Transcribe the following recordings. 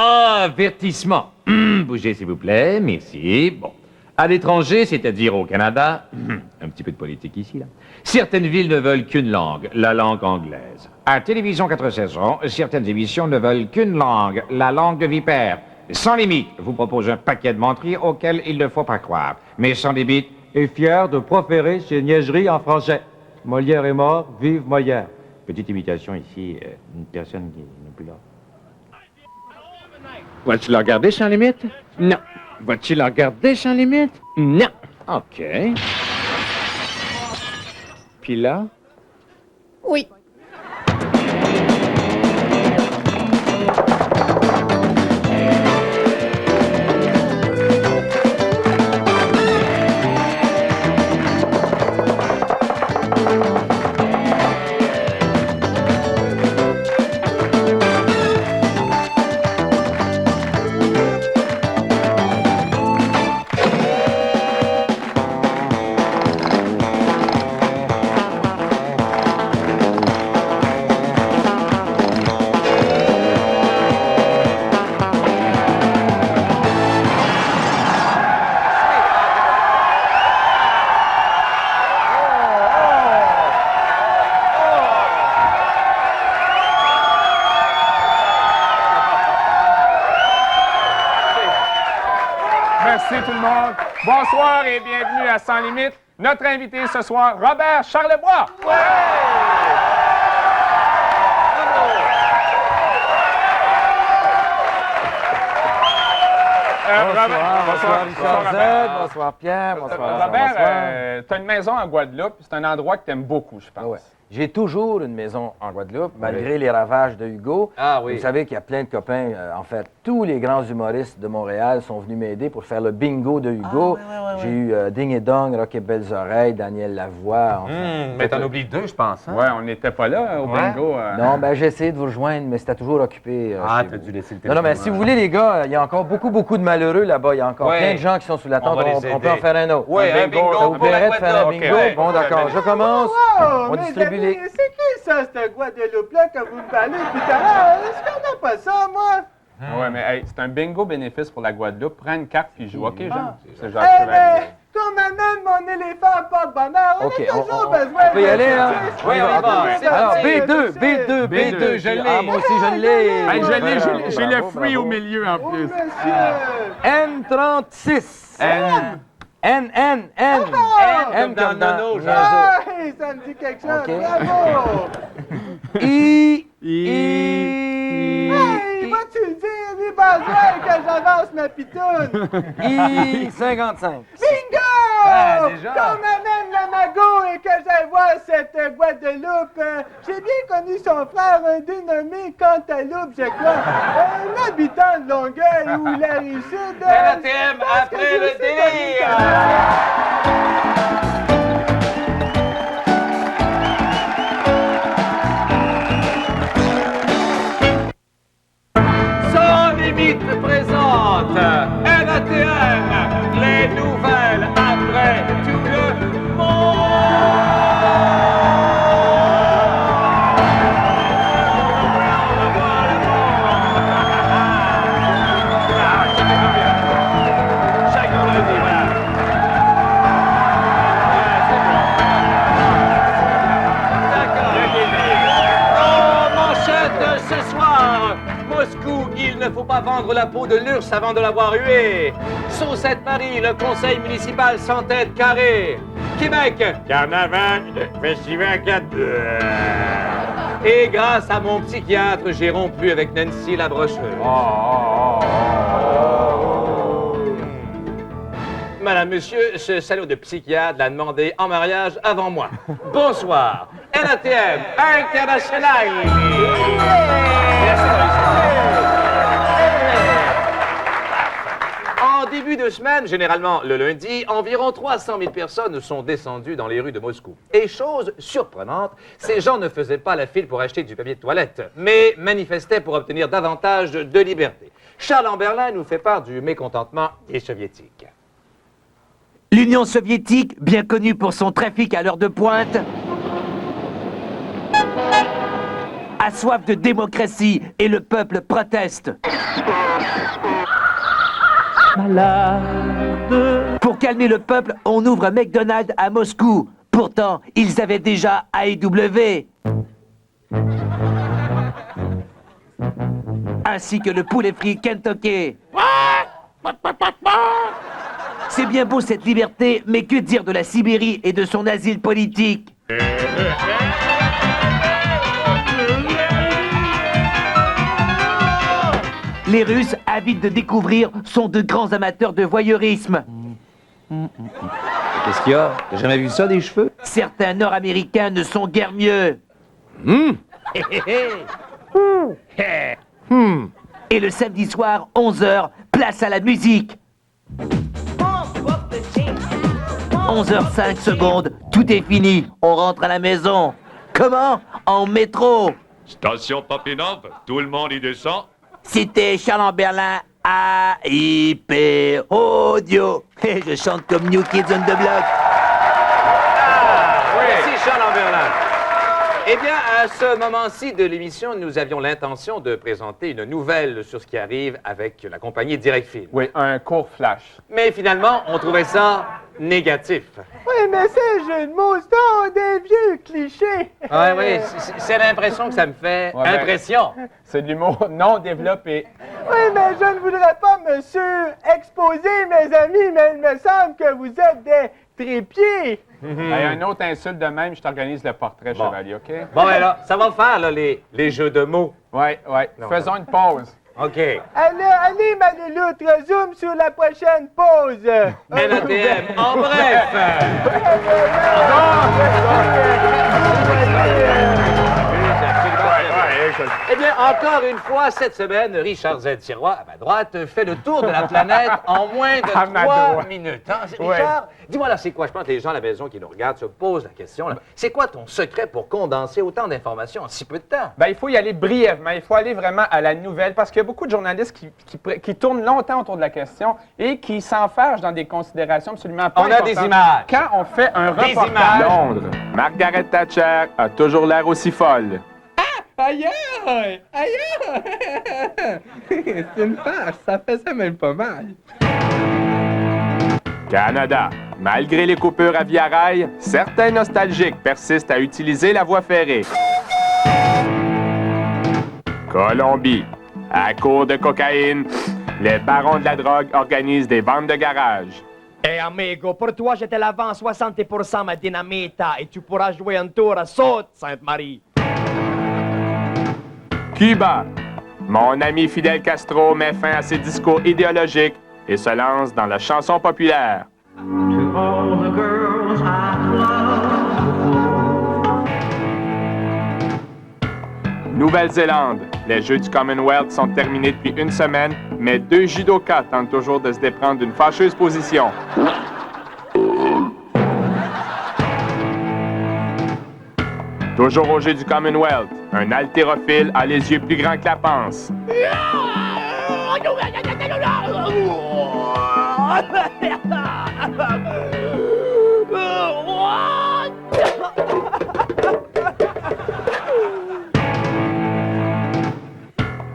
Avertissement. Bougez, s'il vous plaît. Merci. Bon. À l'étranger, c'est-à-dire au Canada, un petit peu de politique ici, là. Certaines villes ne veulent qu'une langue, la langue anglaise. À Télévision 4 saisons, certaines émissions ne veulent qu'une langue, la langue de vipère. Sans limite, vous propose un paquet de menteries auxquelles il ne faut pas croire. Mais sans limite, est fier de proférer ses niaiseries en français. Molière est mort, vive Molière. Petite imitation ici, une personne qui n'est plus là. Vas-tu la regarder sans limite? Non. Vas-tu la regarder sans limite? Non. OK. Puis là? Oui. Merci tout le monde. Bonsoir et bienvenue à Sans Limite. Notre invité ce soir, Robert Charlebois. Ouais! Bonsoir Richard Z, bonsoir Pierre, bonsoir. Robert, tu as une maison en Guadeloupe, c'est un endroit que tu aimes beaucoup, je pense. Ah ouais. J'ai toujours une maison en Guadeloupe, malgré les ravages de Hugo. Ah oui. Vous savez qu'il y a plein de copains, en fait, tous les grands humoristes de Montréal sont venus m'aider pour faire le bingo de Hugo. J'ai eu Ding et Dong, Rock et Belles Oreilles, Daniel Lavoie. Enfin. Mais t'en oublies deux, je pense. Hein? Ouais, on n'était pas là au bingo. Non, ben j'ai essayé de vous rejoindre, mais c'était toujours occupé. Ah, chez t'as vous. dû laisser le Non, téléphone. non, mais si vous voulez, les gars, il y a encore beaucoup de malheureux là-bas. Il y a encore plein de gens qui sont sous la tente. va les On peut en aider. faire un autre. Oui, un bingo Ça vous pour la plairait de faire un Guadeloupe. bingo? Ok, Bon, d'accord. Je commence. On mes distribue amis, les... c'est qui ça, cette Guadeloupe-là, que vous me parlez depuis tout à l'heure? Je connais pas ça, moi. Ouais, mais hey, c'est un bingo bénéfice pour la Guadeloupe. Prends une carte puis joue. OK, Jean? C'est genre Eh ben, qu'on m'amène mon éléphant porte-bonheur. On OK, a toujours on besoin peut y de aller, ça. hein? Oui, on y va. OK. Alors, B2, je l'ai. Ah, moi aussi, je l'ai. Hey, j'ai le Bravo, free bravo. au milieu en Oh, plus. monsieur. N36. N. Comme dans Nono, genre. Ah, hey, ça me dit quelque chose. OK. Bravo. I. Hey, vas-tu le dire, lui, Boswell, que j'avance ma pitoune? I55. Bingo! déjà. Qu'on m'amène le magot et que j'aille voir cette Guadeloupe. J'ai bien connu son frère, un dénommé Cantaloupe, je crois. Un habitant de Longueuil ou la Rive-Sud. RATM après le délire! Sans limite présente RATM, les nouvelles après tout le monde! Chaque vendredi, voilà. D'accord. Manchette ce soir. Moscou, il ne faut pas vendre la peau de l'URSS avant de l'avoir hué. Sault-Sainte-Marie, le conseil municipal s'entête carré. Québec, carnaval, le festival 4. Et grâce à mon psychiatre, j'ai rompu avec Nancy la brocheuse. Madame, monsieur, ce salaud de psychiatre l'a demandé en mariage avant moi. Bonsoir. RATM International. En début de semaine, généralement le lundi, environ 300 000 personnes sont descendues dans les rues de Moscou. Et chose surprenante, ces gens ne faisaient pas la file pour acheter du papier de toilette, mais manifestaient pour obtenir davantage de liberté. Charles Amberlin nous fait part du mécontentement des soviétiques. L'Union soviétique, bien connue pour son trafic à l'heure de pointe, a soif de démocratie et le peuple proteste. Malade. Pour calmer le peuple, on ouvre un McDonald's à Moscou. Pourtant, ils avaient déjà AEW. Ainsi que le poulet frit Kentucky. C'est bien beau cette liberté, mais que dire de la Sibérie et de son asile politique? Les Russes, avides de découvrir, sont de grands amateurs de voyeurisme. Qu'est-ce qu'il y a? T'as jamais vu ça, des cheveux? Certains Nord-Américains ne sont guère mieux. Et le samedi soir, 11h, place à la musique. 11h05, tout est fini. On rentre à la maison. Comment? En métro. Station Popinov, tout le monde y descend. Cité Charles-en-Berlin, AIP Audio. Et je chante comme New Kids on the Block. Merci, Charles en Berlin. Eh bien, à ce moment-ci de l'émission, nous avions l'intention de présenter une nouvelle sur ce qui arrive avec la compagnie Direct Film. Oui, un court flash. Mais finalement, on trouvait ça négatif. Oui, mais ces jeux de mots sont des vieux clichés. Oui, c'est l'impression que ça me fait. Ouais, ben- Impression. C'est de l'humour non développé. Oui, mais je ne voudrais pas me exposer, mes amis, mais il me semble que vous êtes des trépieds. Hey, un autre insulte de même, je t'organise le portrait, Bon. Chevalier, OK? Bon, ben là, ça va faire, là, les jeux de mots. Oui. Faisons une pause. OK. Allez, ma louloute, rezoom sur la prochaine pause. NATM, en bref. Eh bien, encore une fois, cette semaine, Richard Z. Sirois, à ma droite, fait le tour de la planète en moins de À ma 3 droite. minutes. Hein? Ouais. Richard, dis-moi là, c'est quoi? Je pense que les gens à la maison qui nous regardent se posent la question. là. C'est quoi ton secret pour condenser autant d'informations en si peu de temps? Ben, il faut y aller brièvement. Il faut aller vraiment à la nouvelle parce qu'il y a beaucoup de journalistes qui tournent longtemps autour de la question et qui s'enfargent dans des considérations absolument pas On a des importantes. images. Quand on fait un Des reportage... images. Londres, Margaret Thatcher a toujours l'air aussi folle. Aïe, aïe, aïe. C'est une farce, ça fait ça même pas mal. Canada. Malgré les coupures à Via Rail, certains nostalgiques persistent à utiliser la voie ferrée. Colombie. À court de cocaïne, les barons de la drogue organisent des ventes de garage. Eh amigo, pour toi je te la vends 60% ma dynamita et tu pourras jouer un tour à Saute, Sainte-Marie. Cuba. Mon ami Fidel Castro met fin à ses discours idéologiques et se lance dans la chanson populaire. Nouvelle-Zélande. Les Jeux du Commonwealth sont terminés depuis une semaine, mais 2 judokas tentent toujours de se déprendre d'une fâcheuse position. Toujours aux Jeux du Commonwealth, un haltérophile a les yeux plus grands que la panse.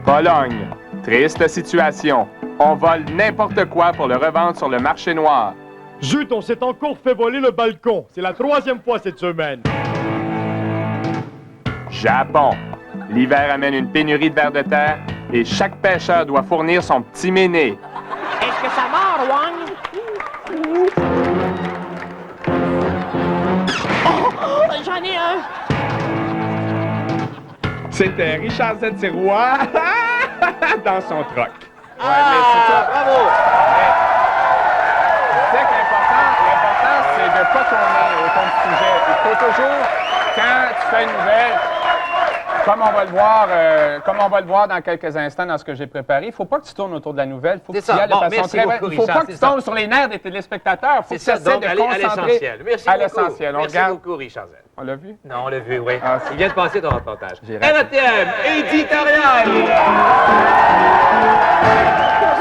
Pologne. Triste situation. On vole n'importe quoi pour le revendre sur le marché noir. Zut, on s'est encore fait voler le balcon. C'est la 3e fois cette semaine. Japon. L'hiver amène une pénurie de vers de terre et chaque pêcheur doit fournir son petit méné. Est-ce que ça mord, Wang? Oh, j'en ai un. C'était Richard Z. Sirois dans son troc. Bravo! C'est que l'important, c'est de ne pas tourner autour du sujet. Il faut toujours, quand tu fais une nouvelle, comme on va le voir dans quelques instants dans ce que j'ai préparé, il ne faut pas que tu tournes autour de la nouvelle. Il faut que tu y ailles de façon merci très beaucoup, Il ne faut Richard, pas que tu c'est tombes ça. sur les nerfs des téléspectateurs. Il faut C'est que tu ça, essaies donc de allez à concentrer l'essentiel. Merci à beaucoup. l'essentiel. On Merci regarde. beaucoup, Richard Z. On l'a vu? Non, on l'a vu, oui. Ah, Il vient de passer ton reportage. J'ai raté. NATM, éditorial!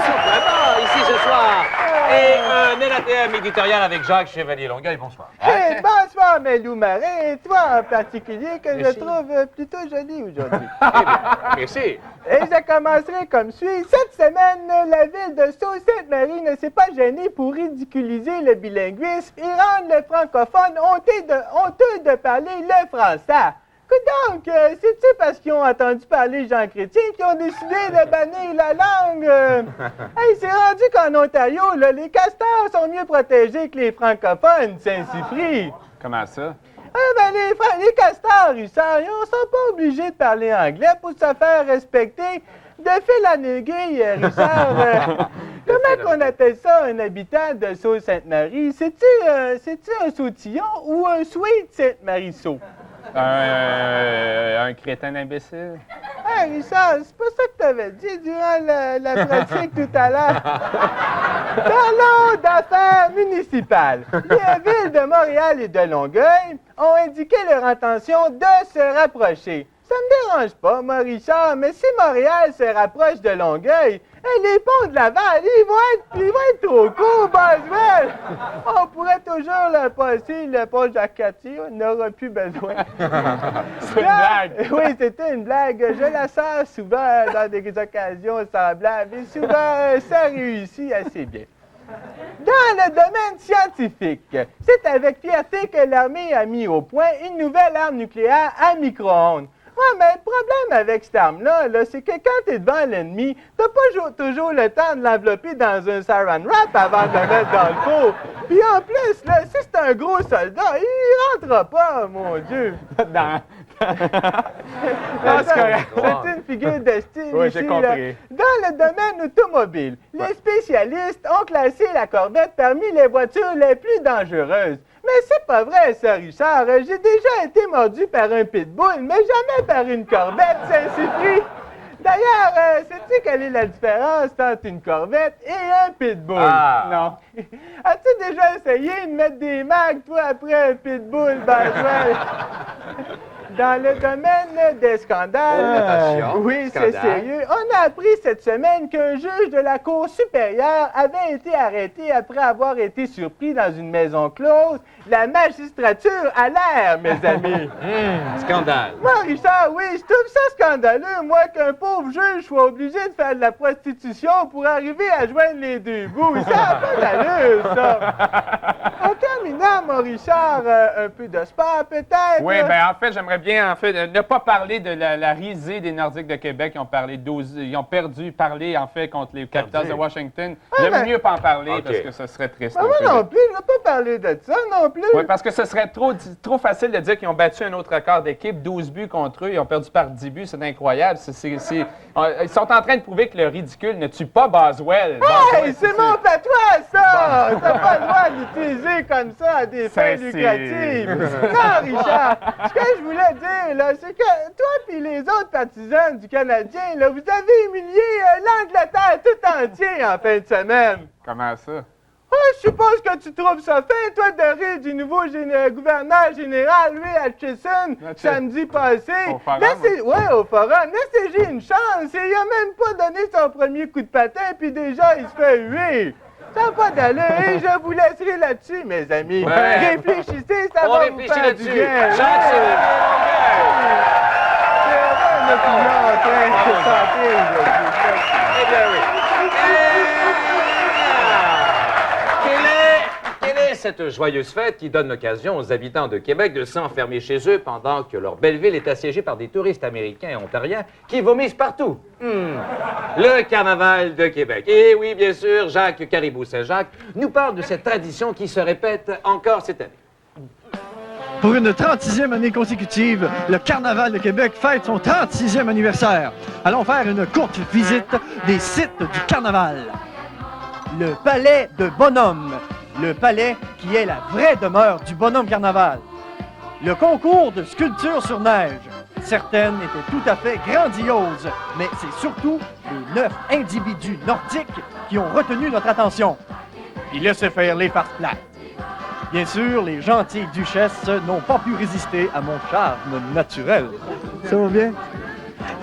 Surprenant, ici ce soir. Et un l'ATM éditorial avec Jacques Chevalier-Longueuil. Bonsoir. Hey, bonsoir, mes loups marins, et toi en particulier, que je trouve plutôt joli aujourd'hui. Merci. Et je commencerai comme suit. Cette semaine, la ville de Sault-Sainte-Marie ne s'est pas gênée pour ridiculiser le bilinguisme et rendre le francophone honteux de parler le français. Donc, c'est-tu parce qu'ils ont entendu parler Jean Chrétien qu'ils ont décidé de bannir la langue? Hey, c'est rendu qu'en Ontario, là, les castors sont mieux protégés que les francophones, Saint-Cyprien. Comment ça? Les castors, ils sont pas obligés de parler anglais pour se faire respecter. De fil en aiguille, Richard, comment qu'on appelle ça, un habitant de Sault-Sainte-Marie? C'est-tu un sautillon ou un sweet Sainte-Marie-Sault? Un crétin imbécile. Hey, Richard, c'est pas ça que t'avais dit durant la pratique tout à l'heure. Parlons d'affaires municipales. Les villes de Montréal et de Longueuil ont indiqué leur intention de se rapprocher. Ça me dérange pas, moi, Richard, mais si Montréal se rapproche de Longueuil, les ponts de Laval, ils vont être trop courts, Boswell! On pourrait toujours leur passer le pont Jacques-Cartier, on n'aura plus besoin. C'est une blague! Oui, c'était une blague. Je la sors souvent dans des occasions semblables et souvent ça réussit assez bien. Dans le domaine scientifique, c'est avec fierté que l'armée a mis au point une nouvelle arme nucléaire à micro-ondes. Ouais, mais le problème avec cette arme-là, c'est que quand t'es devant l'ennemi, t'as pas toujours le temps de l'envelopper dans un saran wrap avant de le mettre dans le four. Puis en plus, là, si c'est un gros soldat, il rentrera pas, mon Dieu. C'est une figure de style Oui, ici, j'ai compris. là. Dans le domaine automobile, les spécialistes ont classé la Corvette parmi les voitures les plus dangereuses. Mais c'est pas vrai, ça, Richard. J'ai déjà été mordu par un pitbull, mais jamais par une Corvette, Saint-Cyprien. D'ailleurs, sais-tu quelle est la différence entre une Corvette et un pitbull? Ah. Non. As-tu déjà essayé de mettre des mags, toi, après un pitbull, Boswell? Dans le domaine des scandales, oui, c'est sérieux, on a appris cette semaine qu'un juge de la Cour supérieure avait été arrêté après avoir été surpris dans une maison close. La magistrature à l'air, mes amis. Scandale. Moi, Richard, oui, je trouve ça scandaleux, moi, qu'un pauvre juge soit obligé de faire de la prostitution pour arriver à joindre les deux bouts. Ça n'a pas d'allure, ça. En terminant, mon Richard, un peu de sport, peut-être? Oui, bien, en fait, j'aimerais bien, ne pas parler de la risée des Nordiques de Québec. Ils ont perdu parler, en fait, contre les Capitals de Washington. J'aime mieux pas en parler parce que ce serait triste. Moi non plus, je ne vais pas parler de ça non plus. Oui, parce que ce serait trop facile de dire qu'ils ont battu un autre record d'équipe, 12 buts contre eux, ils ont perdu par 10 buts, c'est incroyable. Ils sont en train de prouver que le ridicule ne tue pas Boswell. Hey, c'est mon patois, ça! T'as pas le droit d'utiliser comme ça à des fins lucratives. Non, Richard, ce que je voulais dire, là, c'est que toi et les autres partisans du Canadien, là, vous avez humilié l'Angleterre tout entier en fin de semaine. Comment ça? Je suppose que tu trouves ça fin, toi, de rire du nouveau gouverneur général, Ray Atchison, samedi passé. Au Forum? Oui, au Forum. Laissez-y une chance. Il n'a même pas donné son premier coup de patin, puis déjà, il se fait huer. Ça n'a pas d'allure. Et je vous laisserai là-dessus, mes amis. Ouais. Réfléchissez, ça va vous faire du bien. Jacques Chevalier-Longueuil. C'est vraiment une opinion en train de se sentir aujourd'hui. Eh bien oui. Quelle est cette joyeuse fête qui donne l'occasion aux habitants de Québec de s'enfermer chez eux pendant que leur belle ville est assiégée par des touristes américains et ontariens qui vomissent partout? Le Carnaval de Québec. Et oui, bien sûr, Jacques Caribou-Saint-Jacques nous parle de cette tradition qui se répète encore cette année. Pour une 36e année consécutive, le Carnaval de Québec fête son 36e anniversaire. Allons faire une courte visite des sites du Carnaval. Le Palais de Bonhomme. Le palais qui est la vraie demeure du bonhomme carnaval. Le concours de sculpture sur neige. Certaines étaient tout à fait grandioses, mais c'est surtout les 9 individus nordiques qui ont retenu notre attention. Ils laissaient faire les farces plates. Bien sûr, les gentilles duchesses n'ont pas pu résister à mon charme naturel. Ça va bien?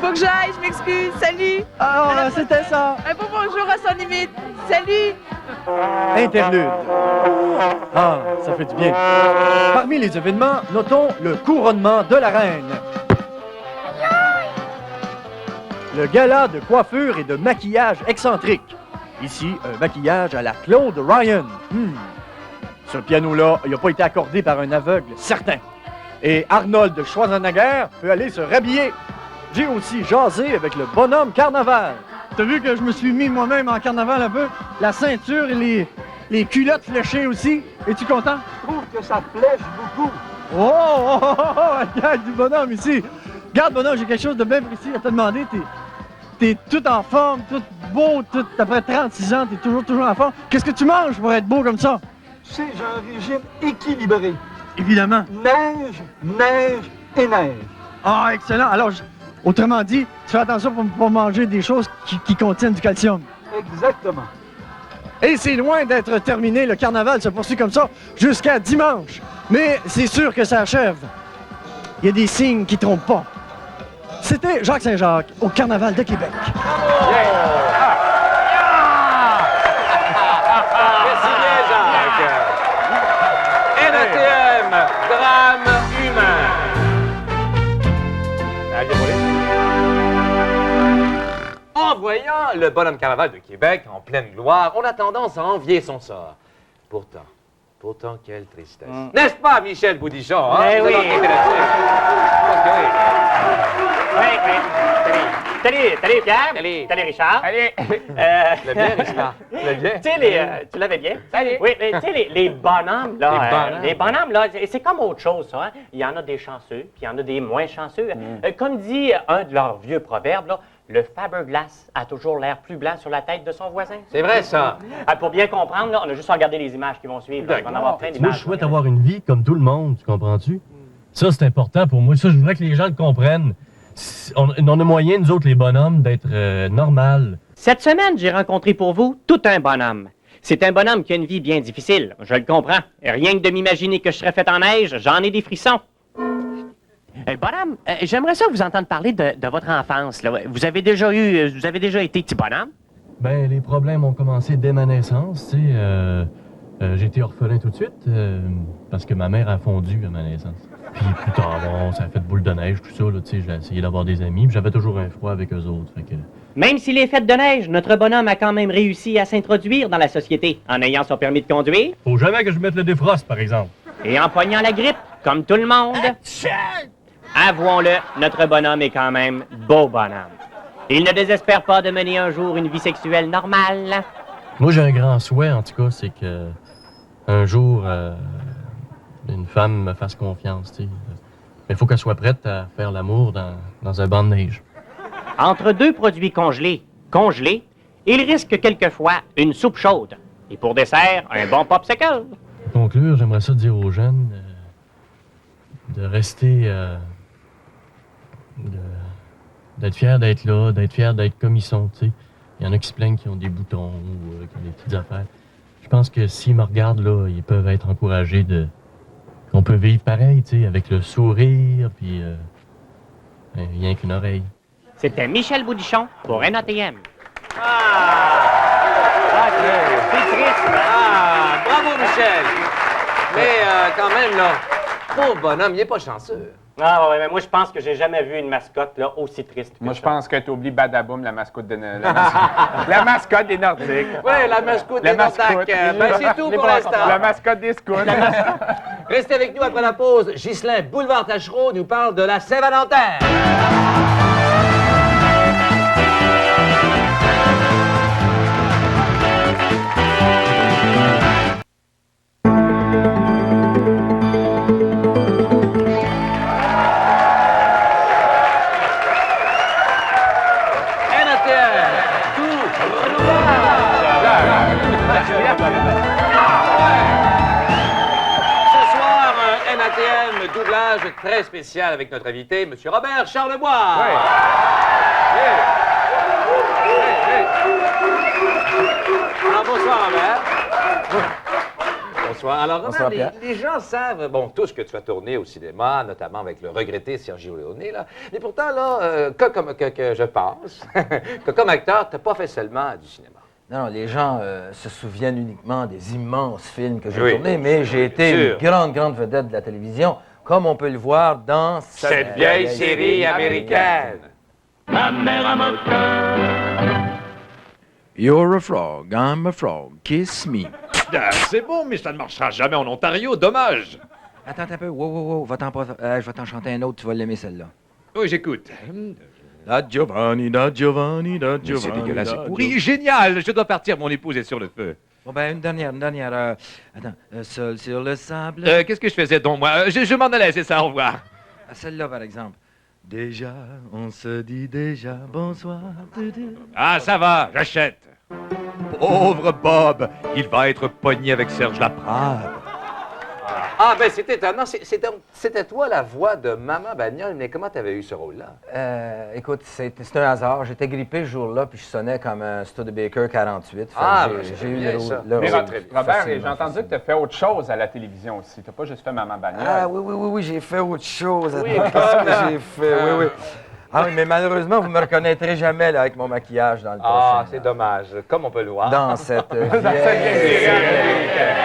Faut que j'aille, je m'excuse. Salut. Alors, c'était ça. Un beau bonjour à son limite. Salut. Interlude. Ah, ça fait du bien. Parmi les événements, notons le couronnement de la reine. Le gala de coiffure et de maquillage excentrique. Ici, un maquillage à la Claude Ryan. Ce piano-là, il n'a pas été accordé par un aveugle, certain. Et Arnold Schwarzenegger peut aller se rhabiller. J'ai aussi jasé avec le bonhomme carnaval. T'as vu que je me suis mis moi-même en carnaval un peu? La ceinture et les culottes fléchées aussi. Es-tu content? Je trouve que ça flèche beaucoup. Oh, regarde du bonhomme ici. Regarde, bonhomme, j'ai quelque chose de bien précis à te demander. T'es tout en forme, tout beau, tout après 36 ans, t'es toujours en forme. Qu'est-ce que tu manges pour être beau comme ça? Tu sais, j'ai un régime équilibré. Évidemment. Neige, neige et neige. Ah, excellent. Alors, autrement dit, tu fais attention pour ne pas manger des choses qui contiennent du calcium. Exactement. Et c'est loin d'être terminé. Le carnaval se poursuit comme ça jusqu'à dimanche. Mais c'est sûr que ça achève. Il y a des signes qui trompent pas. C'était Jacques Saint-Jacques au Carnaval de Québec. Merci bien, Jacques. NATM, drame humain. En voyant le bonhomme carnaval de Québec en pleine gloire, on a tendance à envier son sort. Pourtant, quelle tristesse. N'est-ce pas, Michel Boudichon? Hein? Eh oui. Salut Pierre. Salut Richard. Allez! Le bien, Richard. Le bien. Tu sais, tu l'avais bien? Salut. Oui, mais tu sais, les bonhommes, là, les bonhommes, là, c'est comme autre chose, ça. Hein? Il y en a des chanceux, puis il y en a des moins chanceux. Comme dit un de leurs vieux proverbes, là, le Faberglass a toujours l'air plus blanc sur la tête de son voisin. C'est vrai, ça. Pour bien comprendre, là, on a juste à regarder les images qui vont suivre. Il va en avoir plein Moi, d'images. je souhaite avoir une vie comme tout le monde, tu comprends-tu? Ça, c'est important pour moi. Ça, je voudrais que les gens le comprennent. On a moyen, nous autres, les bonhommes, d'être normal. Cette semaine, j'ai rencontré pour vous tout un bonhomme. C'est un bonhomme qui a une vie bien difficile, je le comprends. Rien que de m'imaginer que je serais fait en neige, j'en ai des frissons. Bonhomme, j'aimerais ça vous entendre parler de votre enfance. Là. Vous avez déjà été petit bonhomme? Ben, les problèmes ont commencé dès ma naissance, tu sais. J'ai été orphelin tout de suite, parce que ma mère a fondu à ma naissance. Puis plus tard, bon, ça a fait boule de neige, tout ça, là, tu sais, j'ai essayé d'avoir des amis, puis j'avais toujours un froid avec eux autres, fait que... Même s'il est fait de neige, notre bonhomme a quand même réussi à s'introduire dans la société en ayant son permis de conduire. Faut jamais que je mette le défrost, par exemple. Et en pognant la grippe, comme tout le monde. Avouons-le, notre bonhomme est quand même beau bonhomme. Il ne désespère pas de mener un jour une vie sexuelle normale. Moi, j'ai un grand souhait, en tout cas, c'est que un jour, une femme me fasse confiance, tu sais. Mais il faut qu'elle soit prête à faire l'amour dans un banc de neige. Entre deux produits congelés, il risque quelquefois une soupe chaude. Et pour dessert, un bon popsicle. Pour conclure, j'aimerais ça dire aux jeunes de rester... d'être fiers d'être là, d'être fiers d'être comme ils sont, tu sais. Il y en a qui se plaignent qui ont des boutons ou qui ont des petites affaires. Je pense que s'ils me regardent, là, ils peuvent être encouragés qu'on peut vivre pareil, tu sais, avec le sourire, puis rien qu'une oreille. C'était Michel Boudichon pour NATM. C'est triste. Bravo, Michel. Mais quand même, là, pauvre bonhomme, il est pas chanceux. Ah ouais, mais moi je pense que j'ai jamais vu une mascotte là aussi triste que Moi, ça. je pense que tu oublies Badaboum, la mascotte la mascotte des Nordiques. Oui, la mascotte La des Nordiques. mascotte. Ben, c'est tout pour l'instant. La mascotte des scouts. Restez avec nous après la pause. Ghislain Boulevard-Tachereau nous parle de la Saint-Valentin. Ce soir, un NATM doublage très spécial avec notre invité, M. Robert Charlebois. Alors, bonsoir, Robert. Bonsoir. Alors, Robert, Bonsoir, Pierre. les gens savent, bon, tous que tu as tourné au cinéma, notamment avec le regretté Sergio Leone, là. Mais pourtant, là, que je pense, que comme acteur, tu n'as pas fait seulement du cinéma. Non, les gens se souviennent uniquement des immenses films que j'ai Oui. tournés, mais j'ai été Sûr. une grande vedette de la télévision, comme on peut le voir dans Cette vieille série américaine. You're a frog, I'm a frog, kiss me. Ah, c'est bon, mais ça ne marchera jamais en Ontario, dommage. Attends un peu, wow, je vais t'en chanter un autre, tu vas l'aimer celle-là. Oui, j'écoute. Da Giovanni, da Giovanni, da Mais Giovanni. c'est dégueulasse, da c'est pourri. Giovanni. Génial, je dois partir, mon épouse est sur le feu. Bon, ben, une dernière. Attends, seul sur le sable. Qu'est-ce que je faisais donc, moi? Je m'en allais, c'est ça, au revoir. Celle-là, par exemple. Déjà, on se dit déjà bonsoir. Ah, ça va, j'achète. Pauvre Bob, il va être pogné avec Serge Laprade. Ah, ben c'est étonnant. C'était toi la voix de Maman Bagnole, mais comment t'avais eu ce rôle-là? Écoute, c'est un hasard. J'étais grippé ce jour-là, puis je sonnais comme un Studebaker 48. Fait que Ah, ben, j'ai c'est eu bien le ça. rôle. le Mais rôle Robert, facilement, j'ai entendu que tu as fait autre chose à la télévision aussi. Tu n'as pas juste fait Maman Bagnole. Ah oui, j'ai fait autre chose. Attends, qu'est-ce que j'ai fait? Oui. Ah oui, mais malheureusement, vous me reconnaîtrez jamais là, avec mon maquillage dans le prochain. Ah, c'est dommage. Comme on peut le voir. Dans cette vieille série américaine.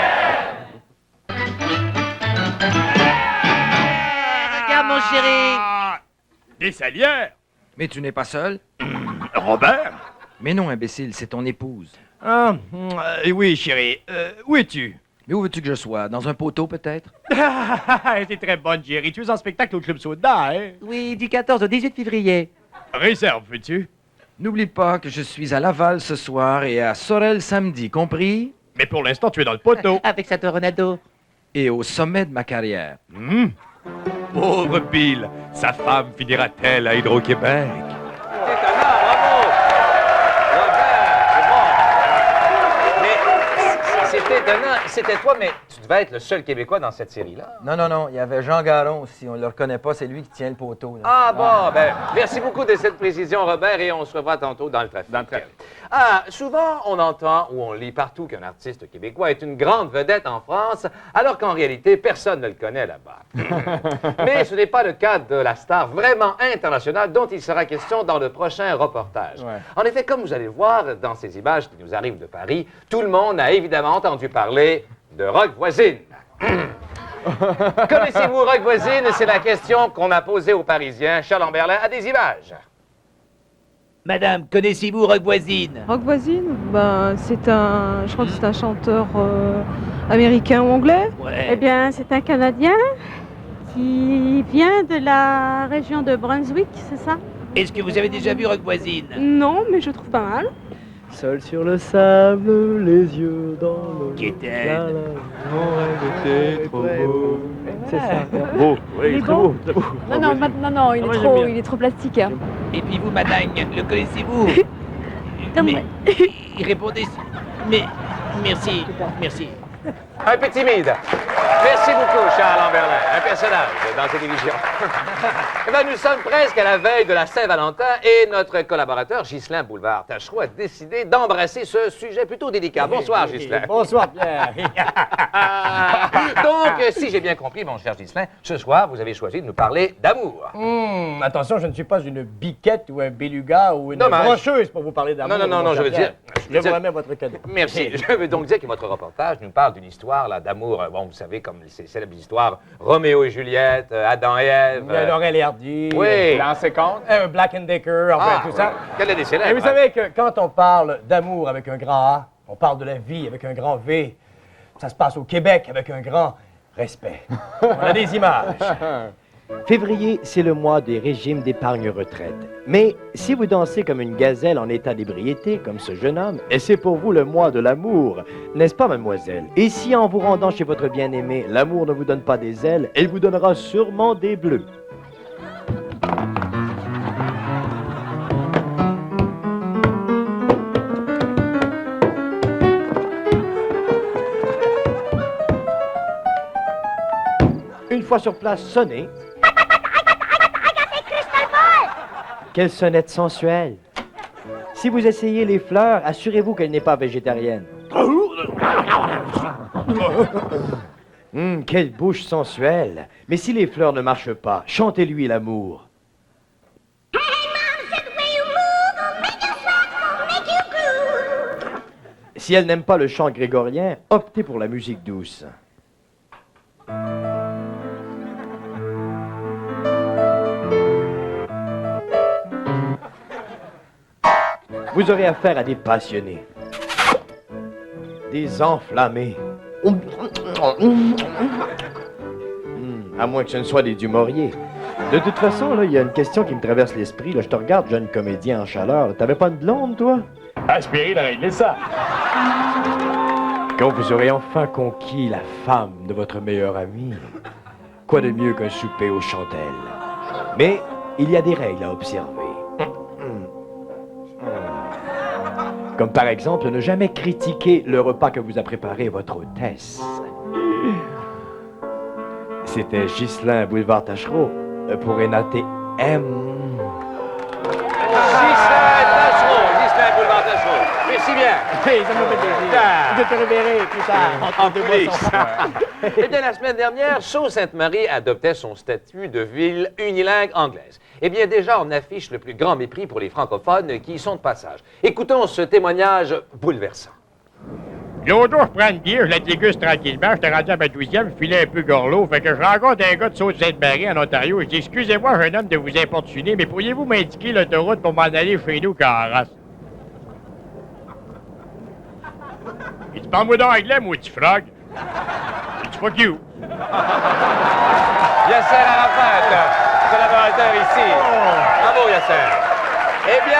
Regarde, mon chéri. Des salières. Mais tu n'es pas seul? Robert. Mais non, imbécile, c'est ton épouse. Ah, oui, chérie. Où es-tu? Mais où veux-tu que je sois? Dans un poteau, peut-être? T'es très bonne, Jerry. Tu es en spectacle au Club Soda, hein? Oui, du 14 au 18 février. Réserve, veux-tu? N'oublie pas que je suis à Laval ce soir et à Sorel samedi, compris? Mais pour l'instant, tu es dans le poteau. Avec sa Ronaldo. Et au sommet de ma carrière. Pauvre Bill, sa femme finira-t-elle à Hydro-Québec? C'est étonnant, bravo! Robert, c'est bon. Mais c'est étonnant. C'était toi, mais tu devais être le seul Québécois dans cette série-là. Non, il y avait Jean Garon aussi, on ne le reconnaît pas, c'est lui qui tient le poteau. Là. Ah bon, ben, merci beaucoup de cette précision, Robert, et on se revoit tantôt dans le trafic. Ah, souvent, on entend ou on lit partout qu'un artiste québécois est une grande vedette en France, alors qu'en réalité, personne ne le connaît là-bas. Mais ce n'est pas le cas de la star vraiment internationale dont il sera question dans le prochain reportage. Ouais. En effet, comme vous allez voir dans ces images qui nous arrivent de Paris, tout le monde a évidemment entendu parler de Rock Voisine. Connaissez-vous Rock Voisine? C'est la question qu'on a posée aux Parisiens. Charles Amberlin a des images. Madame, connaissez-vous Rock Voisine? Rock Voisine, ben, je crois que c'est un chanteur américain ou anglais. Ouais. bien, c'est un Canadien qui vient de la région de Brunswick, c'est ça? Est-ce que vous avez déjà vu Rock Voisine? Non, mais je trouve pas mal. Seul sur le sable, les yeux dans l'eau. Qu'était-elle? Mon rêve était trop beau. C'est ça. Beau, Il est très beau. beau, très beau. Non, moi, j'aime bien. il est trop plastique. Hein. Et puis vous, madame, le connaissez-vous? Mais- Répondez. Mais merci. Un peu timide. Merci beaucoup, Charles Amberlin. Un personnage dans la télévision. Eh bien, nous sommes presque à la veille de la Saint-Valentin et notre collaborateur Ghislain Boulevard-Tachereau a décidé d'embrasser ce sujet plutôt délicat. Bonsoir, Ghislain. Bonsoir, Pierre. Donc, si j'ai bien compris, mon cher Ghislain, ce soir, vous avez choisi de nous parler d'amour. Attention, je ne suis pas une biquette ou un beluga ou une Dommage. brocheuse pour vous parler d'amour. Non, mon je cher veux Pierre. dire- Je vous remets votre cadeau. Merci. Je veux donc dire que votre reportage nous parle d'une histoire là, d'amour. Bon, vous savez, comme ces célèbres histoires Roméo et Juliette, Adam et Ève. Laurel et Hardy. Oui. Lancez compte. Black and Decker, enfin, tout ça. Quelle est des célèbres? Et vous savez que quand on parle d'amour avec un grand A, on parle de la vie avec un grand V. Ça se passe au Québec avec un grand respect. On a des images. Février, c'est le mois des régimes d'épargne-retraite. Mais si vous dansez comme une gazelle en état d'ébriété, comme ce jeune homme, et c'est pour vous le mois de l'amour, n'est-ce pas, mademoiselle? Et si en vous rendant chez votre bien-aimé, l'amour ne vous donne pas des ailes, elle vous donnera sûrement des bleus. Une fois sur place, sonnez. Quelle sonnette sensuelle! Si vous essayez les fleurs, assurez-vous qu'elle n'est pas végétarienne. Quelle bouche sensuelle! Mais si les fleurs ne marchent pas, chantez-lui l'amour. Si elle n'aime pas le chant grégorien, optez pour la musique douce. Vous aurez affaire à des passionnés, des enflammés. À moins que ce ne soit des Dumouriez. De toute façon, là, il y a une question qui me traverse l'esprit. Là, je te regarde, jeune comédien en chaleur. T'avais pas de blonde, toi? Aspirer de régler ça. Quand vous aurez enfin conquis la femme de votre meilleur ami, quoi de mieux qu'un souper aux chandelles? Mais il y a des règles à observer. Comme par exemple, ne jamais critiquer le repas que vous a préparé votre hôtesse. C'était Ghislain Boulevard Tachereau pour Renate M. Ghislain Boulevard Tachereau. Merci bien. Hey, ça me fait plaisir. De te reverrai plus tard. En coulisses. Eh bien, la semaine dernière, Sault-Sainte-Marie adoptait son statut de ville unilingue anglaise. Eh bien, déjà, on affiche le plus grand mépris pour les francophones qui y sont de passage. Écoutons ce témoignage bouleversant. L'autre jour, je prends une bière, je la déguste tranquillement, j'étais rendu à ma 12e, je filais un peu gorlot, fait que je rencontre un gars de Sault-Sainte-Marie en Ontario, je dis « Excusez-moi, jeune homme, de vous importuner, mais pourriez-vous m'indiquer l'autoroute pour m'en aller chez nous, Carras? » Il dit « Parle-moi d'anglais, mon petit frog. » Il dit « Fuck you. » Yasser Arafat, collaborateur ici. Bravo, Yasser. Eh bien,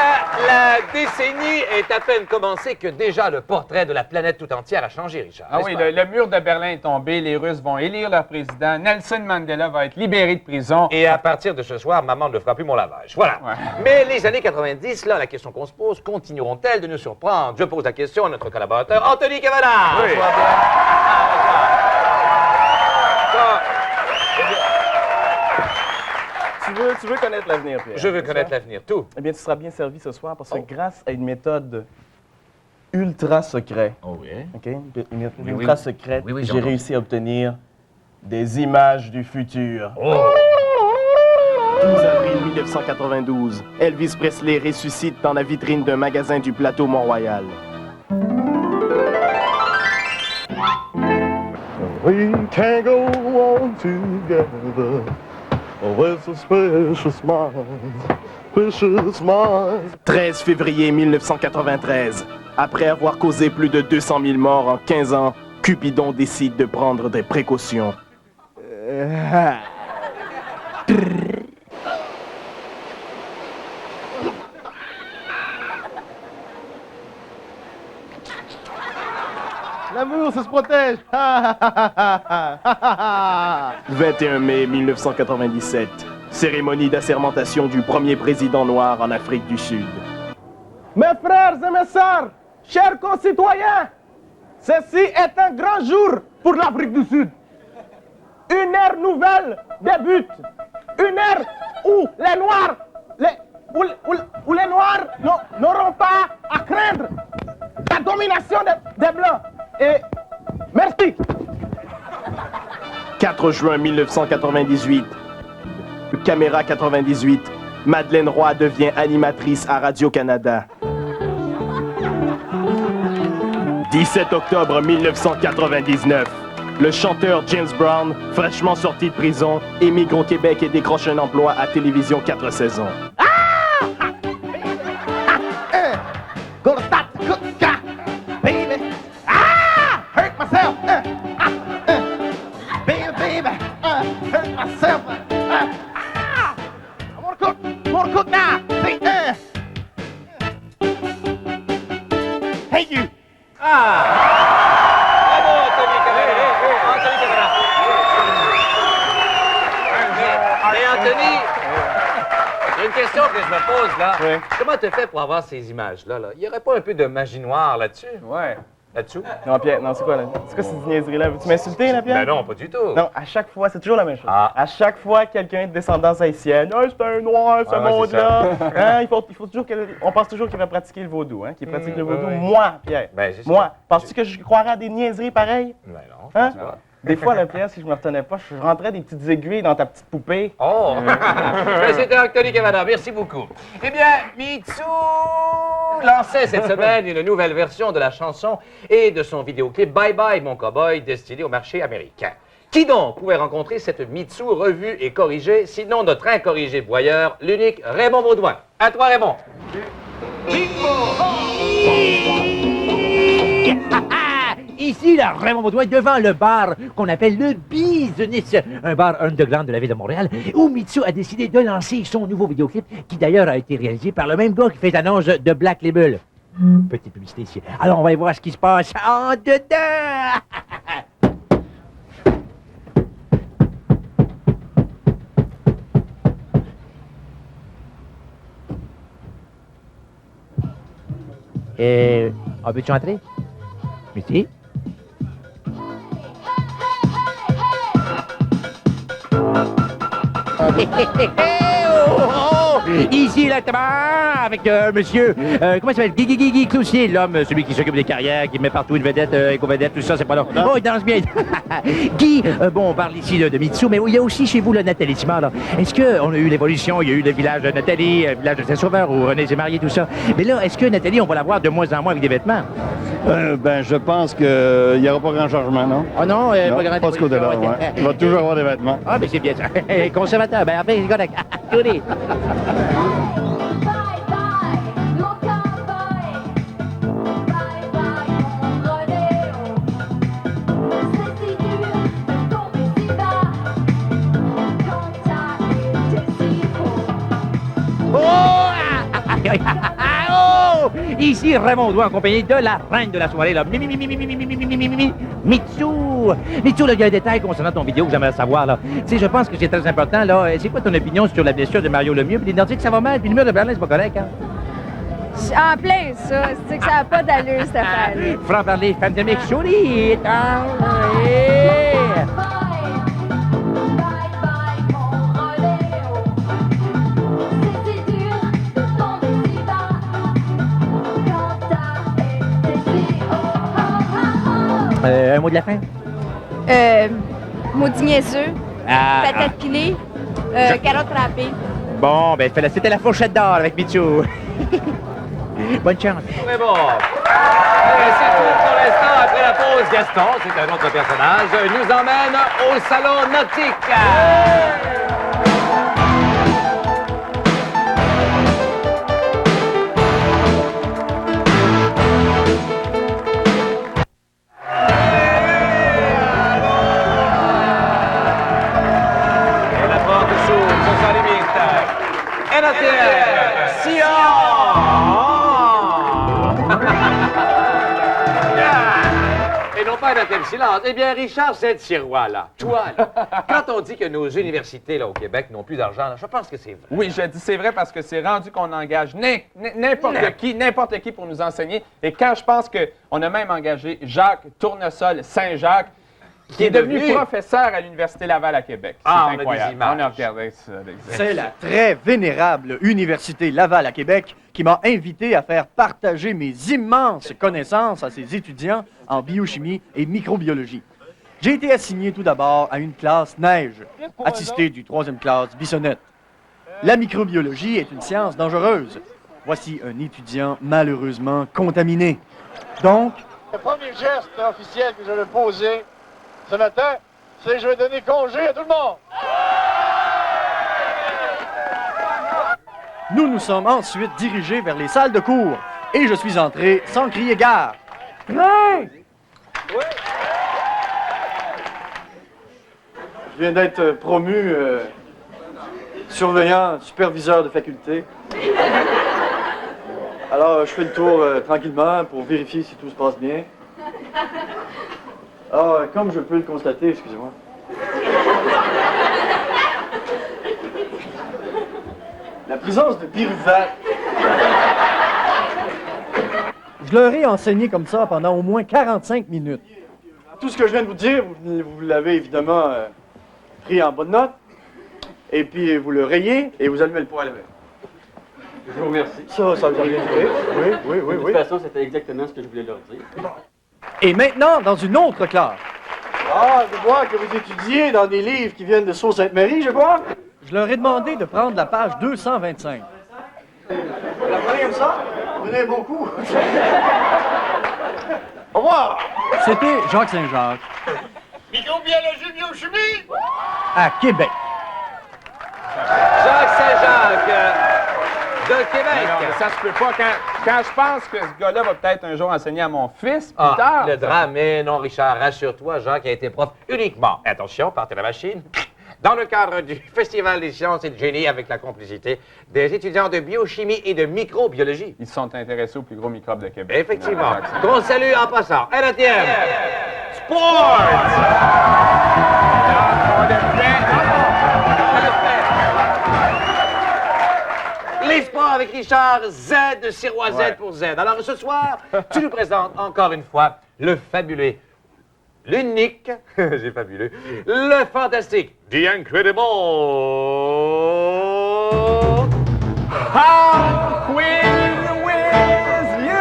la décennie est à peine commencée que déjà le portrait de la planète tout entière a changé, Richard. Ah oui, le mur de Berlin est tombé, les Russes vont élire leur président, Nelson Mandela va être libéré de prison. Et à partir de ce soir, maman ne fera plus mon lavage. Voilà. Ouais. Mais les années 90, là, la question qu'on se pose, continueront-elles de nous surprendre? Je pose la question à notre collaborateur, Anthony Cavana. Oui. Tu veux connaître l'avenir, Pierre? Je veux connaître l'avenir, tout. Eh bien, tu seras bien servi ce soir parce que grâce à une méthode ultra secrète, OK? Ultra secrète, j'ai réussi à obtenir des images du futur. 12 avril 1992, Elvis Presley ressuscite dans la vitrine d'un magasin du plateau Mont-Royal. We can go on together. With a special smile, special smile. 13 février 1993. Après avoir causé plus de 200 000 morts en 15 ans, Cupidon décide de prendre des précautions. L'amour, ça se protège. 21 mai 1997. Cérémonie d'assermentation du premier président noir en Afrique du Sud. Mes frères et mes sœurs, chers concitoyens, ceci est un grand jour pour l'Afrique du Sud. Une ère nouvelle débute. Une ère où les Noirs, où les Noirs n'auront pas à craindre la domination des Blancs. Et merci. 4 juin 1998. Caméra 98. Madeleine Roy devient animatrice à Radio-Canada. 17 octobre 1999. Le chanteur James Brown, fraîchement sorti de prison, émigre au Québec et décroche un emploi à Télévision 4 saisons. Thank you. Bravo, Anthony Cavana. Anthony Cavana. Mais Anthony, il y a une question que je me pose là. Oui. Comment tu fais pour avoir ces images-là? Il n'y aurait pas un peu de magie noire là-dessus? Ouais. Là-dessous? Non, Pierre, non, c'est quoi, là? C'est quoi cette niaiserie-là? Veux-tu m'insulter, là, Pierre? Ben non, pas du tout. Non, à chaque fois, c'est toujours la même chose. À chaque fois, quelqu'un de descendance haïtienne, « c'est un noir, ce monde-là! » Hein, il faut toujours on pense toujours qu'il va pratiquer le vaudou, hein? Qu'il pratique le vaudou. Moi, Pierre, moi, penses-tu que je croirais à des niaiseries pareilles? Ben non, hein? Des fois, là, Pierre, si je me retenais pas, je rentrais des petites aiguilles dans ta petite poupée. Oh! Ben, c'était Anthony Cavana, merci beaucoup. Eh bien, Mitsou! lançait cette semaine une nouvelle version de la chanson et de son vidéoclip Bye Bye Mon Cowboy, destiné au marché américain. Qui donc pouvait rencontrer cette Mitsu revue et corrigée, sinon notre incorrigible voyeur, l'unique Raymond Baudouin. À toi, Raymond. Ici, là, Raymond Baudouin, devant le bar qu'on appelle le Business, un bar underground de la ville de Montréal, où Mitsu a décidé de lancer son nouveau vidéoclip, qui d'ailleurs a été réalisé par le même gars qui fait l'annonce de Black Label. Petite publicité ici. Alors, on va y voir ce qui se passe en dedans. On peut-tu entrer? Merci. Ici, là, avec monsieur, comment il s'appelle? Guy Cloutier, l'homme, celui qui s'occupe des carrières, qui met partout une vedette, éco-vedette, tout ça, c'est pas long. Oh, il danse bien. Guy, bon, on parle ici de Mitsu, mais il y a aussi chez vous le Nathalie Simard, là. Est-ce qu'on a eu l'évolution? Il y a eu le village de Nathalie, le village de Saint-Sauveur, où René s'est marié, tout ça. Mais là, est-ce que Nathalie, on va la voir de moins en moins avec des vêtements? Ben, je pense qu'il n'y aura pas grand changement, non? Oh non, pas grand pas ce côté-là, ouais. Il va toujours avoir des vêtements. Ah, mais c'est bien ça. Conservateur, ben après, c'est correct. Tournez. Oh! Ici Raymond Baudouin, accompagné de la reine de la soirée, là. Mitsu! Mitsu, là, il y a un détail concernant ton vidéo que j'aimerais savoir, là. Tu sais, je pense que c'est très important, là. C'est quoi ton opinion sur la blessure de Mario Lemieux? Puis il dit que ça va mal, puis le mur de Berlin, c'est pas correct, hein? En plein, ça. C'est que ça n'a pas d'allure, cette affaire. Franc-parler, femme de mec, souris! Un mot de la fin? Maudit niaiseux, patate pilée, carotte râpée. Bon, ben c'était la fourchette d'or avec Mitsu. Bonne chance. Très bon. Et c'est tout pour l'instant. Après la pause, Gaston, c'est un autre personnage, nous emmène au salon nautique. Et non pas un tel silence. Eh bien, Richard Saint-Sirois, là, toi, là, quand on dit que nos universités, là, au Québec, n'ont plus d'argent, là, je pense que c'est vrai. Oui, je dis c'est vrai parce que c'est rendu qu'on engage n'importe qui pour nous enseigner. Et quand je pense qu'on a même engagé Jacques Tournesol Saint-Jacques, qui est devenu professeur à l'Université Laval à Québec. C'est incroyable. On a regardé ça. C'est la très vénérable Université Laval à Québec qui m'a invité à faire partager mes immenses connaissances à ses étudiants en biochimie et microbiologie. J'ai été assigné tout d'abord à une classe neige, assisté du 3e classe Bissonnette. La microbiologie est une science dangereuse. Voici un étudiant malheureusement contaminé. Donc, le premier geste officiel que je vais poser ce matin, c'est que je vais donner congé à tout le monde. Nous nous sommes ensuite dirigés vers les salles de cours et je suis entré sans crier gare. Train! Je viens d'être promu surveillant, superviseur de faculté. Alors, je fais le tour tranquillement pour vérifier si tout se passe bien. Alors, comme je peux le constater, excusez-moi. La présence de pyruvate. Je leur ai enseigné comme ça pendant au moins 45 minutes. Tout ce que je viens de vous dire, vous l'avez évidemment pris en bonne note. Et puis vous le rayez et vous allumez le poêle avec. Je vous remercie. Ça vous a bien fait. Oui. De toute façon, c'était exactement ce que je voulais leur dire. Et maintenant, dans une autre classe. Ah, je vois que vous étudiez dans des livres qui viennent de Sault-Sainte-Marie, je vois. Je leur ai demandé de prendre la page 225. Vous la prenez comme ça? prenez beaucoup. Au revoir. C'était Jacques Saint-Jacques. Microbiologie, biochimie! À Québec. Jacques Saint-Jacques, de Québec. Non, mais ça se peut pas. Quand je pense que ce gars-là va peut-être un jour enseigner à mon fils, plus tard. Le drame, mais non, Richard, rassure-toi, Jacques a été prof uniquement, attention, partez la machine, dans le cadre du Festival des sciences et du génie avec la complicité des étudiants de biochimie et de microbiologie. Ils se sont intéressés aux plus gros microbes de Québec. Effectivement. Qu'on salue en passant. Et la tienne. Sport! Les sports avec Richard, Z, Sirois Z pour Z. Alors ce soir, tu nous présentes encore une fois le fabuleux, l'unique, j'ai fabuleux, le fantastique, the incredible, How Queen with you!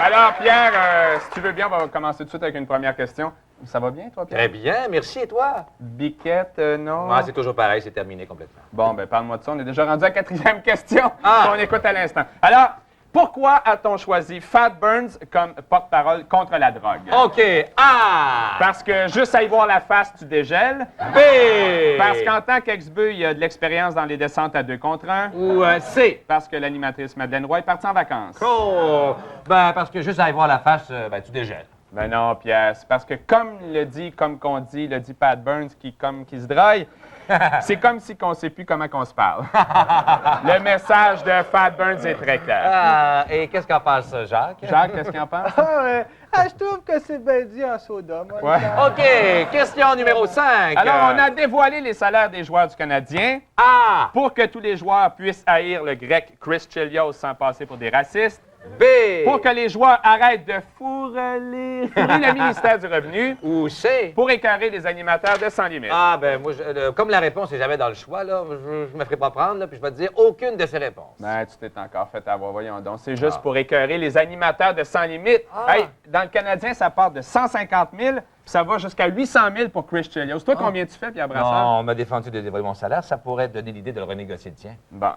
Alors, Pierre, si tu veux bien, on va commencer tout de suite avec une première question. Ça va bien, toi, Pierre? Très bien, merci, et toi? Biquette, non? Ah, c'est toujours pareil, c'est terminé complètement. Bon, ben parle-moi de ça. On est déjà rendu à la 4e question qu'on écoute à l'instant. Alors, pourquoi a-t-on choisi Fat Burns comme porte-parole contre la drogue? OK. A. Parce que juste à y voir la face, tu dégèles. B. Parce qu'en tant qu'ex-bu, il y a de l'expérience dans les descentes à 2 contre 1. Ou C. Parce que l'animatrice Madeleine Roy est partie en vacances. Oh. Ben, parce que juste à y voir la face, ben, tu dégèles. Ben non, Pierre, c'est parce que comme qu'on dit, le dit Pat Burns qui se draille, c'est comme si qu'on ne sait plus comment qu'on se parle. Le message de Fat Burns est très clair. Ah, et qu'est-ce qu'en pense Jacques? Jacques, qu'est-ce qu'il en pense? Je trouve que c'est bien dit en soda, moi. Ouais. OK, question numéro 5. Alors, on a dévoilé les salaires des joueurs du Canadien. A. Pour que tous les joueurs puissent haïr le grec Chris Chelios sans passer pour des racistes. B. Pour que les joueurs arrêtent de fourrer le ministère du Revenu. Ou C. Pour écœurer les animateurs de Sans Limites. Ah, ben moi, comme la réponse n'est jamais dans le choix, là, je me ferai pas prendre, là, puis je vais te dire aucune de ces réponses. Ben, tu t'es encore fait avoir, voyons donc. C'est juste pour écœurer les animateurs de Sans Limites. Hey, dans le Canadien, ça part de 150 000, puis ça va jusqu'à 800 000 pour Chris Chelios. Toi, combien tu fais, Pierre Brassard? Non, on m'a défendu de dévoiler mon salaire. Ça pourrait te donner l'idée de le renégocier le tien. Bon.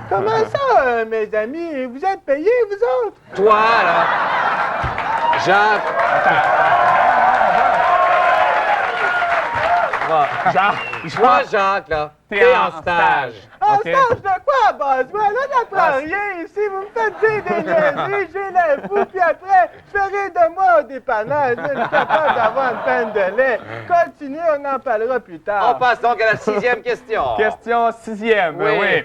Comment ça, mes amis? Vous êtes payés, vous autres? Toi, là, Jacques... Moi, Jacques, là, t'es en stage. En stage de quoi, Boswell? Là, j'apprends rien ici. Vous me faites dire des niaiseries, j'ai l'air fou, puis après, je ferai de moi au dépannage. Je suis capable d'avoir une peine de lait. Continuez, on en parlera plus tard. On passe donc à la 6e question. Question 6e, oui.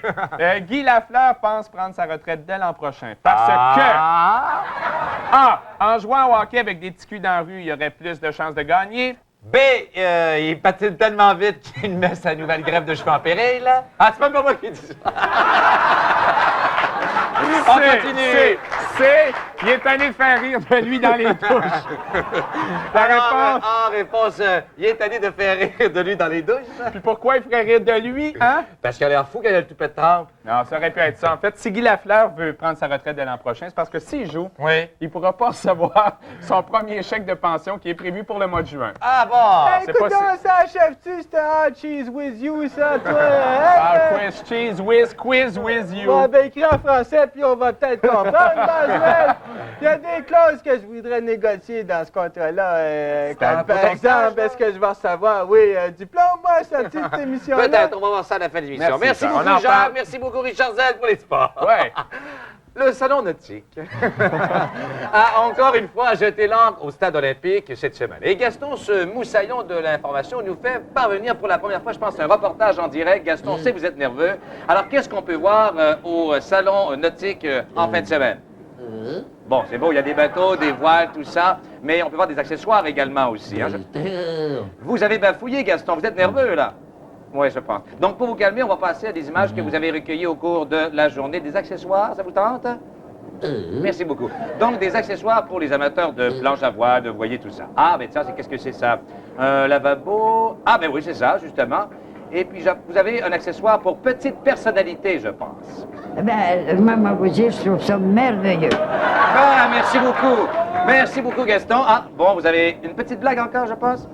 Guy Lafleur pense prendre sa retraite dès l'an prochain. Parce que... A. En jouant au hockey avec des petits culs dans la rue, il y aurait plus de chances de gagner. B, il patine tellement vite qu'il met sa nouvelle grève de cheveux en péril, là. Ah, c'est pas moi qui dis ça. On continue. C, il est allé faire rire de lui dans les douches. La réponse... réponse, il est allé de faire rire de lui dans les douches. Puis pourquoi il ferait rire de lui, hein? Parce qu'il a l'air fou qu'elle a le toupet de trempe. Non, ça aurait pu être ça. En fait, si Guy Lafleur veut prendre sa retraite dès l'an prochain, c'est parce que s'il joue, il ne pourra pas recevoir son premier chèque de pension qui est prévu pour le mois de juin. Ah bon? Hey, écoute, ça achève-tu, c'était Hard Cheese with You, ça, toi? Quiz cheese with, quiz with you. Bon, ben, écrit en français, puis on va peut-être comprendre, Boswell. Il y a des clauses que je voudrais négocier dans ce contrat-là. Comme par exemple, est-ce que je vais recevoir, diplôme, moi, sorti de cette émission-là? Peut-être, on va voir ça à la fin de l'émission. Merci beaucoup, Jacques. Merci beaucoup, Richard Z, pour les sports. Ouais. Le salon nautique a encore une fois jeté l'encre au stade olympique cette semaine. Et Gaston, ce moussaillon de l'information, nous fait parvenir pour la première fois, je pense, un reportage en direct. Gaston, sait que vous êtes nerveux. Alors, qu'est-ce qu'on peut voir au salon nautique en fin de semaine? Bon, c'est beau, il y a des bateaux, des voiles, tout ça, mais on peut voir des accessoires également aussi. Hein, Vous avez bafouillé, Gaston, vous êtes nerveux, là? Oui, je pense. Donc, pour vous calmer, on va passer à des images que vous avez recueillies au cours de la journée. Des accessoires, ça vous tente? Merci beaucoup. Donc, des accessoires pour les amateurs de planche à voile, de voilier, tout ça. Ah, ben ça, qu'est-ce que c'est ça? Un lavabo. Ah, ben oui, c'est ça, justement. Et puis, vous avez un accessoire pour petite personnalité, je pense. Ben, maman vous dire, je trouve ça merveilleux. Ah, merci beaucoup. Merci beaucoup, Gaston. Ah, bon, vous avez une petite blague encore, je pense?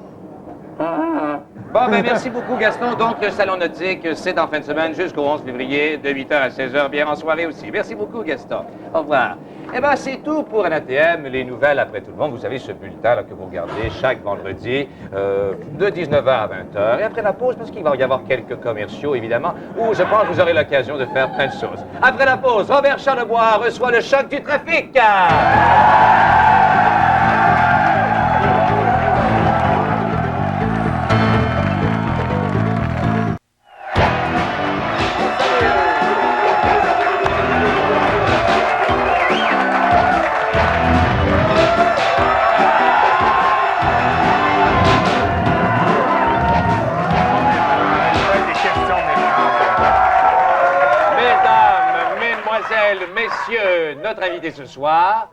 Bon, ben merci beaucoup, Gaston. Donc, le Salon Nautique, c'est en fin de semaine jusqu'au 11 février, de 8h à 16h, bien en soirée aussi. Merci beaucoup, Gaston. Au revoir. Eh bien, c'est tout pour NATM, les nouvelles après tout le monde. Vous avez ce bulletin là, que vous regardez chaque vendredi de 19h à 20h. Et après la pause, parce qu'il va y avoir quelques commerciaux, évidemment, où je pense que vous aurez l'occasion de faire plein de choses. Après la pause, Robert Charlebois reçoit le choc du trafic. Messieurs, notre invité ce soir,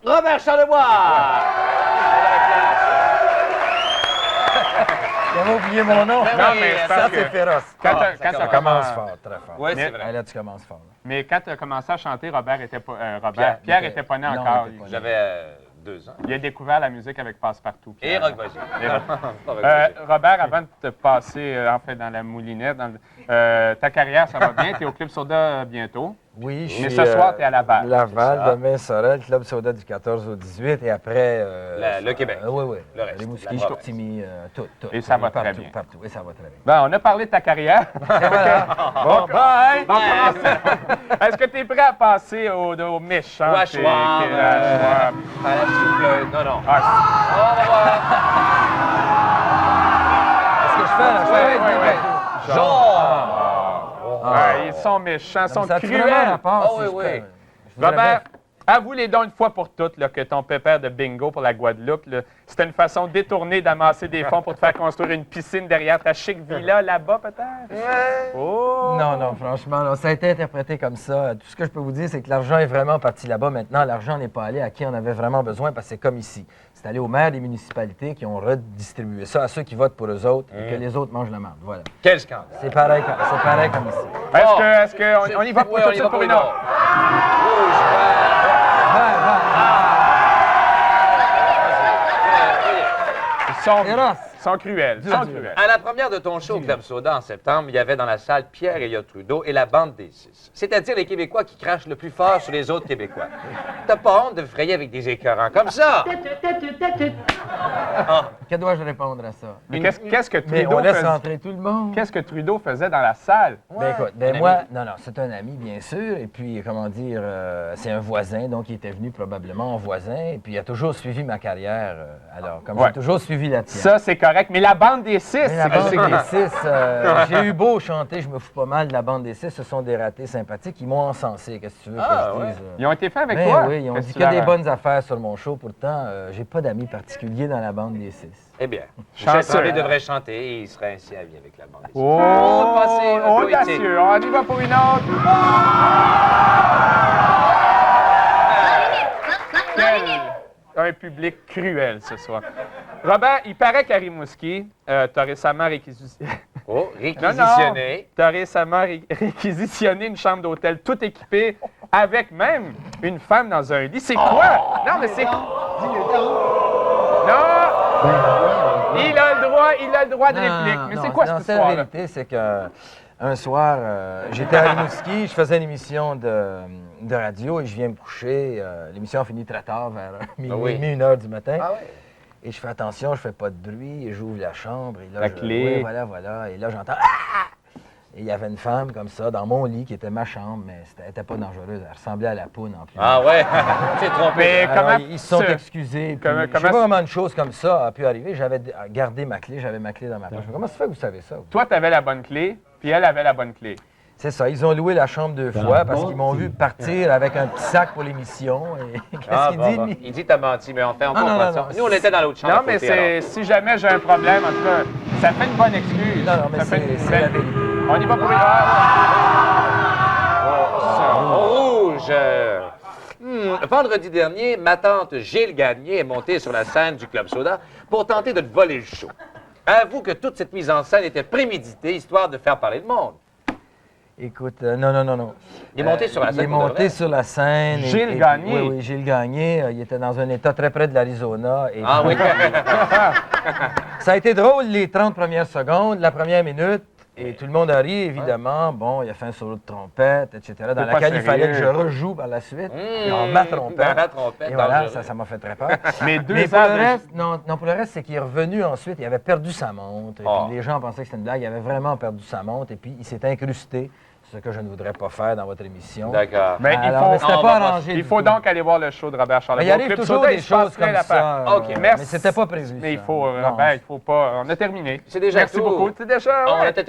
Robert Charlebois. J'avais oublié mon nom. Non, mais ça, c'est féroce. Ça commence fort, très fort. Oui, c'est vrai. Là, tu commences fort. Là. Mais quand tu as commencé à chanter, Pierre était pas né encore. J'avais 2 ans. Il a découvert la musique avec Passe-Partout. Et Rock Voisine. Robert, avant de te passer dans la moulinette, ta carrière, ça va bien. Tu es au Club Soda bientôt. Oui, je Mais suis ce soir, tu es à Laval. Laval, demain, Sorel, Club Soda du 14 au 18 et après... le Québec. Oui. Le reste. Les Mouskis, Chicoutimi, tout. Et ça va très bien. Partout, et ça va très bien. Bon, on a parlé de ta carrière. Bon, bye! Est-ce que tu es prêt à passer au méchant? À la souple. Non. Au revoir. Est-ce que je fais la Genre! Ils sont méchants, ils sont cruels. Robert, avoue-les donc une fois pour toutes là, que ton pépère de bingo pour la Guadeloupe, c'était une façon détournée d'amasser des fonds pour te faire construire une piscine derrière ta chic villa là-bas, peut-être? Oh! Non, franchement, là, ça a été interprété comme ça. Tout ce que je peux vous dire, c'est que l'argent est vraiment parti là-bas. Maintenant, l'argent n'est pas allé à qui on avait vraiment besoin parce que c'est comme ici. C'est allé aux maires des municipalités qui ont redistribué ça à ceux qui votent pour eux autres et que les autres mangent la merde. Voilà. Quel scandale! C'est pareil comme ici. Est-ce qu'on y va pour tout de suite pour une autre? Ils sont cruels. À la première de ton show au Club Soda en septembre, il y avait dans la salle Pierre-Éliott Trudeau et la bande des 6. C'est-à-dire les Québécois qui crachent le plus fort sur les autres Québécois. T'as pas honte de frayer avec des écœurants comme ça? Que dois-je répondre à ça? Mais qu'est-ce que Trudeau Mais on laisse faisait? rentrer tout le monde. Qu'est-ce que Trudeau faisait dans la salle? Ben écoute, moi, non, c'est un ami, bien sûr, et puis, comment dire, c'est un voisin, donc il était venu probablement en voisin, et puis il a toujours suivi ma carrière, alors, comme j'ai toujours suivi la tienne. Ça, c'est correct, mais la bande des 6, la bande des 6, j'ai eu beau chanter, je me fous pas mal de la bande des 6, ce sont des ratés sympathiques, ils m'ont encensé, qu'est-ce que tu veux que je dise? Ils ont été faits avec toi? Oui, ils ont dit que des bonnes affaires sur mon show, pourtant, j'ai pas d'amis particuliers dans la bande des 6. Eh bien, Michel Tremblay devrait chanter et il serait ainsi ami avec la bande des 6. Audacieux, on y va pour une autre. Un public cruel ce soir. Robert, il paraît qu'à Rimouski, t'as récemment réquisitionné. Réquisitionné. T'as récemment réquisitionné une chambre d'hôtel toute équipée avec même une femme dans un lit. C'est quoi? Non, mais c'est. Non! Il a le droit de réplique. Mais c'est quoi cette histoire-là? La vérité, c'est qu'un soir, j'étais à Rimouski, je faisais une émission de radio et je viens me coucher. L'émission finit très tard, vers minuit, 1h du matin. Ah ouais. Et je fais attention, je fais pas de bruit, et j'ouvre la chambre. Et là, la clé. Oui, voilà. Et là, j'entends « Ah! » Et il y avait une femme comme ça dans mon lit qui était ma chambre, mais elle était pas dangereuse. Elle ressemblait à la poune en plus. Ah ouais? C'est trompé. Mais alors, ils se sont excusés. Je sais pas comment une chose comme ça a pu arriver. J'avais gardé ma clé, j'avais ma clé dans ma poche. Comment ça fait que vous savez ça? Toi, tu avais la bonne clé, puis elle avait la bonne clé. C'est ça. Ils ont loué la chambre 2 fois parce qu'ils m'ont vu partir avec un petit sac pour l'émission. Et qu'est-ce qu'il dit, lui? Il dit t'as menti, mais on comprend ça. Nous, on était dans l'autre chambre. Non, mais si jamais j'ai un problème, en tout cas, ça fait une bonne excuse. Non, mais c'est la vérité. On y va pour une rouge. Vendredi dernier, ma tante Gilles Gagné est montée sur la scène du Club Soda pour tenter de te voler le show. Avoue que toute cette mise en scène était préméditée, histoire de faire parler le monde. Écoute, non. Il est monté sur la scène. Il est monté sur la scène. Gilles Gagné. Oui, Gilles Gagné. Il était dans un état très près de l'Arizona. Ah oui. Ça a été drôle les 30 premières secondes, la première minute. Et tout le monde a ri, évidemment. Bon, il a fait un solo de trompette, etc., dans laquelle il fallait que je rejoue par la suite, dans ma trompette. Dans la trompette. Et voilà, ça m'a fait très peur. Mais pour le reste, non, pour le reste, c'est qu'il est revenu ensuite, il avait perdu sa montre. Et puis les gens pensaient que c'était une blague, il avait vraiment perdu sa montre, et puis il s'est incrusté, ce que je ne voudrais pas faire dans votre émission. D'accord. Mais il faut donc aller voir le show de Robert Charlebois. Il arrive toujours des choses comme ça. OK, merci. Mais c'était pas prévu. Mais il faut, Robert, il faut pas... On a terminé. C'est déjà Merci tout. beaucoup. C'est déjà... On a été...